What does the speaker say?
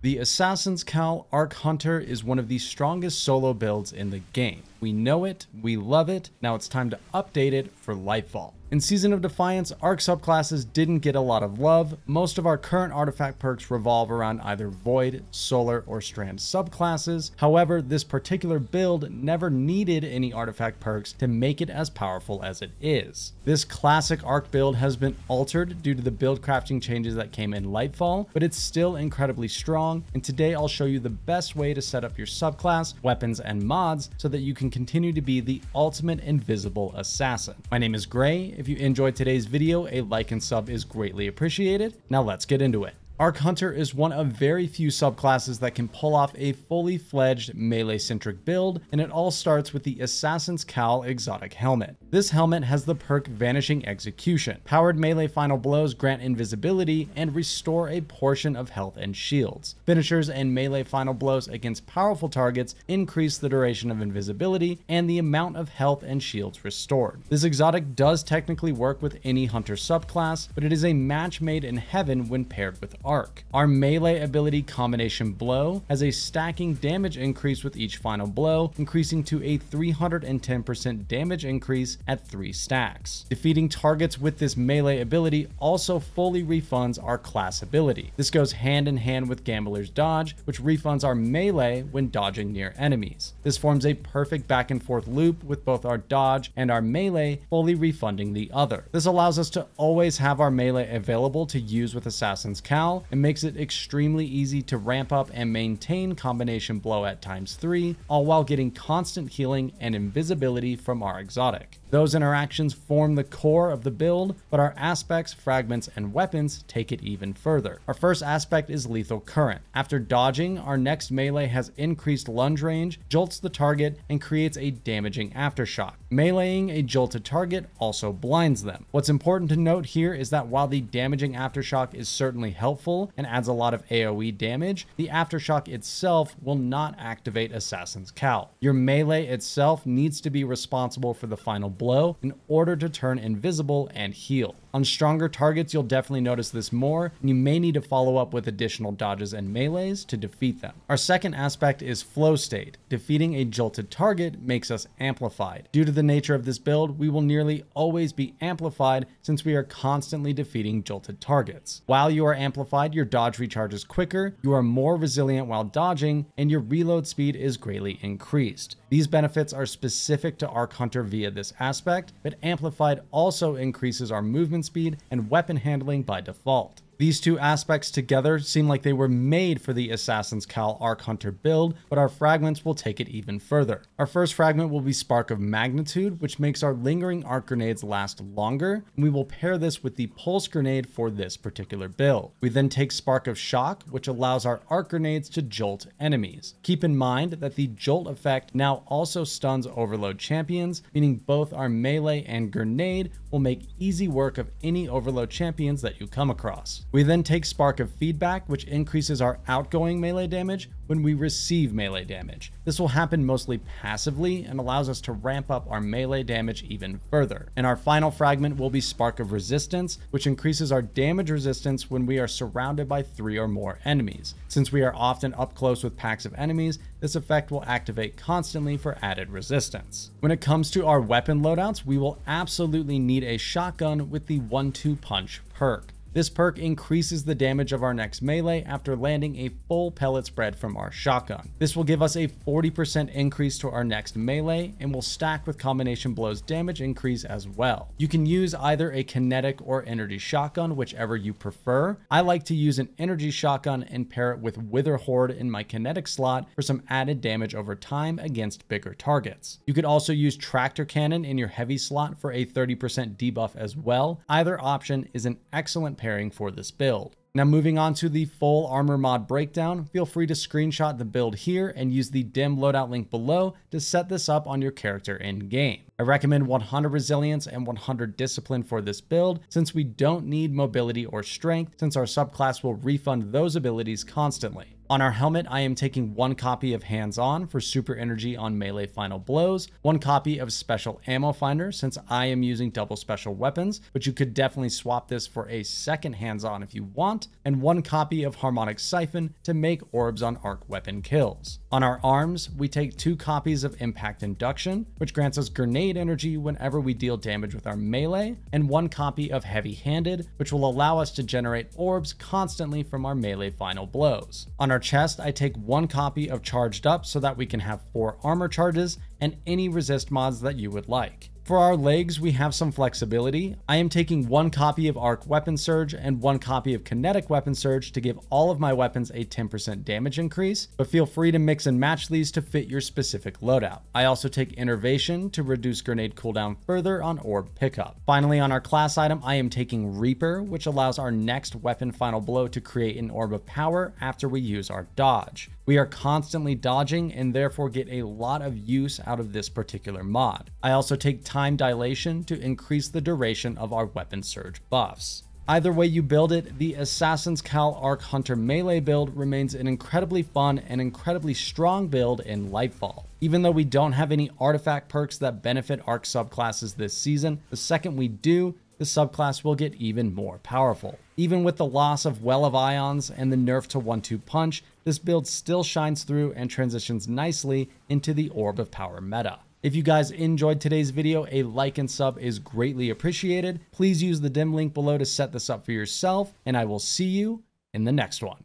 The Assassin's Cowl Arc Hunter is one of the strongest solo builds in the game. We know it, we love it, now it's time to update it for Lightfall. In Season of Defiance, Arc subclasses didn't get a lot of love. Most of our current artifact perks revolve around either Void, Solar, or Strand subclasses. However, this particular build never needed any artifact perks to make it as powerful as it is. This classic Arc build has been altered due to the build crafting changes that came in Lightfall, but it's still incredibly strong, and today I'll show you the best way to set up your subclass, weapons, and mods so that you can continue to be the ultimate invisible assassin. My name is Gray. If you enjoyed today's video, a like and sub is greatly appreciated. Now let's get into it. Arc Hunter is one of very few subclasses that can pull off a fully fledged melee-centric build, and it all starts with the Assassin's Cowl exotic helmet. This helmet has the perk Vanishing Execution. Powered melee final blows grant invisibility and restore a portion of health and shields. Finishers and melee final blows against powerful targets increase the duration of invisibility and the amount of health and shields restored. This exotic does technically work with any hunter subclass, but it is a match made in heaven when paired with Arc. Our melee ability Combination Blow has a stacking damage increase with each final blow, increasing to a 310% damage increase at 3 stacks. Defeating targets with this melee ability also fully refunds our class ability. This goes hand in hand with Gambler's Dodge, which refunds our melee when dodging near enemies. This forms a perfect back and forth loop with both our dodge and our melee fully refunding the other. This allows us to always have our melee available to use with Assassin's Cowl, and makes it extremely easy to ramp up and maintain Combination Blow at ×3, all while getting constant healing and invisibility from our exotic. Those interactions form the core of the build, but our aspects, fragments, and weapons take it even further. Our first aspect is Lethal Current. After dodging, our next melee has increased lunge range, jolts the target, and creates a damaging aftershock. Meleeing a jolted target also blinds them. What's important to note here is that while the damaging aftershock is certainly helpful and adds a lot of AoE damage, the aftershock itself will not activate Assassin's Cowl. Your melee itself needs to be responsible for the final blow in order to turn invisible and heal. On stronger targets, you'll definitely notice this more, and you may need to follow up with additional dodges and melees to defeat them. Our second aspect is Flow State. Defeating a jolted target makes us amplified. Due to the nature of this build, we will nearly always be amplified since we are constantly defeating jolted targets. While you are amplified, your dodge recharges quicker, you are more resilient while dodging, and your reload speed is greatly increased. These benefits are specific to Arc Hunter via this aspect, but amplified also increases our movement speed and weapon handling by default. These two aspects together seem like they were made for the Assassin's Cowl Arc Hunter build, but our fragments will take it even further. Our first fragment will be Spark of Magnitude, which makes our lingering arc grenades last longer, and we will pair this with the Pulse Grenade for this particular build. We then take Spark of Shock, which allows our arc grenades to jolt enemies. Keep in mind that the jolt effect now also stuns overload champions, meaning both our melee and grenade will make easy work of any overload champions that you come across. We then take Spark of Feedback, which increases our outgoing melee damage when we receive melee damage. This will happen mostly passively and allows us to ramp up our melee damage even further. And our final fragment will be Spark of Resistance, which increases our damage resistance when we are surrounded by 3 or more enemies. Since we are often up close with packs of enemies, this effect will activate constantly for added resistance. When it comes to our weapon loadouts, we will absolutely need a shotgun with the 1-2 punch perk. This perk increases the damage of our next melee after landing a full pellet spread from our shotgun. This will give us a 40% increase to our next melee and will stack with Combination Blow's damage increase as well. You can use either a kinetic or energy shotgun, whichever you prefer. I like to use an energy shotgun and pair it with Wither Horde in my kinetic slot for some added damage over time against bigger targets. You could also use Tractor Cannon in your heavy slot for a 30% debuff as well. Either option is an excellent pairing for this build. Now moving on to the full armor mod breakdown, feel free to screenshot the build here and use the dim loadout link below to set this up on your character in game. I recommend 100 resilience and 100 discipline for this build since we don't need mobility or strength since our subclass will refund those abilities constantly. On our helmet, I am taking 1 copy of Hands On for super energy on melee final blows, 1 copy of Special Ammo Finder since I am using double special weapons, but you could definitely swap this for a second Hands On if you want, and 1 copy of Harmonic Siphon to make orbs on arc weapon kills. On our arms, we take 2 copies of Impact Induction, which grants us grenade energy whenever we deal damage with our melee, and 1 copy of Heavy Handed, which will allow us to generate orbs constantly from our melee final blows. On our chest, I take 1 copy of Charged Up so that we can have 4 armor charges and any resist mods that you would like. For our legs, we have some flexibility. I am taking 1 copy of Arc Weapon Surge and 1 copy of Kinetic Weapon Surge to give all of my weapons a 10% damage increase, but feel free to mix and match these to fit your specific loadout. I also take Innervation to reduce grenade cooldown further on orb pickup. Finally, on our class item, I am taking Reaper, which allows our next weapon final blow to create an orb of power after we use our dodge. We are constantly dodging and therefore get a lot of use out of this particular mod. I also take Time Dilation to increase the duration of our weapon surge buffs. Either way you build it, the Assassin's Cowl Arc Hunter melee build remains an incredibly fun and incredibly strong build in Lightfall. Even though we don't have any artifact perks that benefit Arc subclasses this season, the second we do, the subclass will get even more powerful. Even with the loss of Well of Ions and the nerf to 1-2 punch, this build still shines through and transitions nicely into the Orb of Power meta. If you guys enjoyed today's video, a like and sub is greatly appreciated. Please use the dim link below to set this up for yourself, and I will see you in the next one.